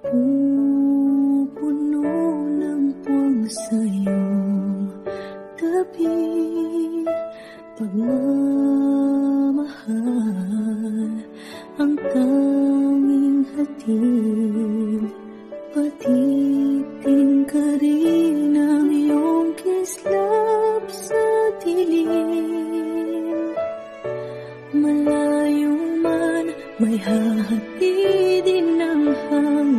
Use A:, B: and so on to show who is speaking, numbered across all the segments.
A: Napupuno ng puwang sa'yong tabi, pagmamahal ang tanging hatid. Patiting ka rin ang iyong kislap sa dilim. Malayo man, may hahatidin ng hangin.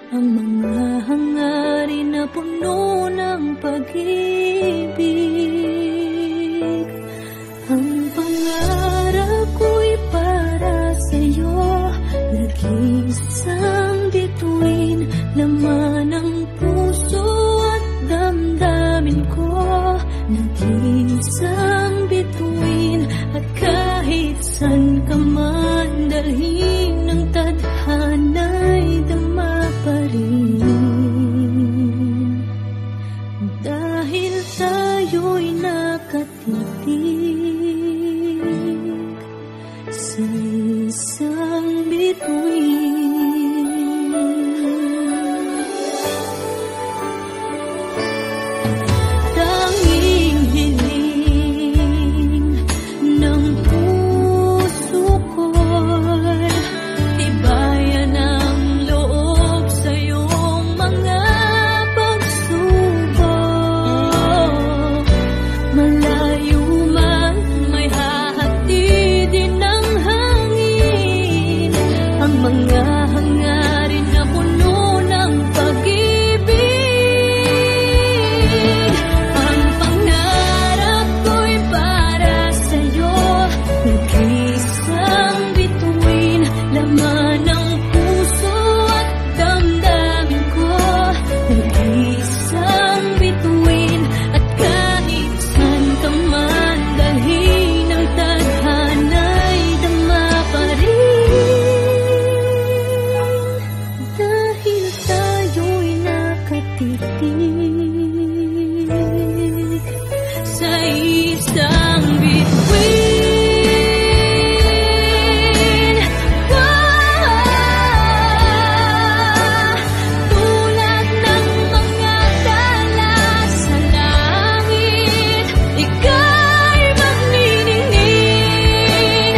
A: Ang mga hangarin na puno ng pag-ibig. Ang pangarap ko'y para sa'yo, nag-iisang bituin, laman ng puso at damdamin ko. Nag-iisang bituin, at kahit saan ka man dalhin ng tadhana'y dama pa rin. Dahil tayo'y nakatitig sa isang bituin. Tanging hiling ng puso ko'y tibayan ang loob sa iyong mga pagsubok. Malayo man, may hahatidin ng hangin. Ang mga hangarin na puno ng pag-ibig. Ang pangarap ko'y para sa'yo, nag-iisang bituin, laman ng puso at damdamin ko. Nag-iisang bituin, at kahit saan ka man dalhin ng tadhana'y dama pa rin. Dahil tayo'y nakatitig sa isang bituin. Tulad ng mga tala sa langit, ika'y magniningin.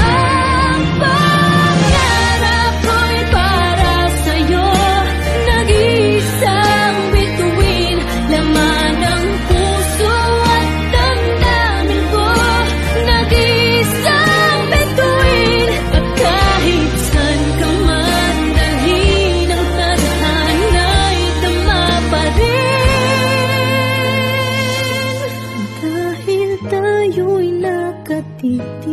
A: Ang pangarap ko'y para sa'yo, nag-iisang bituin, laman ng puso at damdamin ko. Nag-iisang bituin, at kahit saan ka man dalhin ang tadhana'y dama pa rin. Dahil tayo'y nakatitig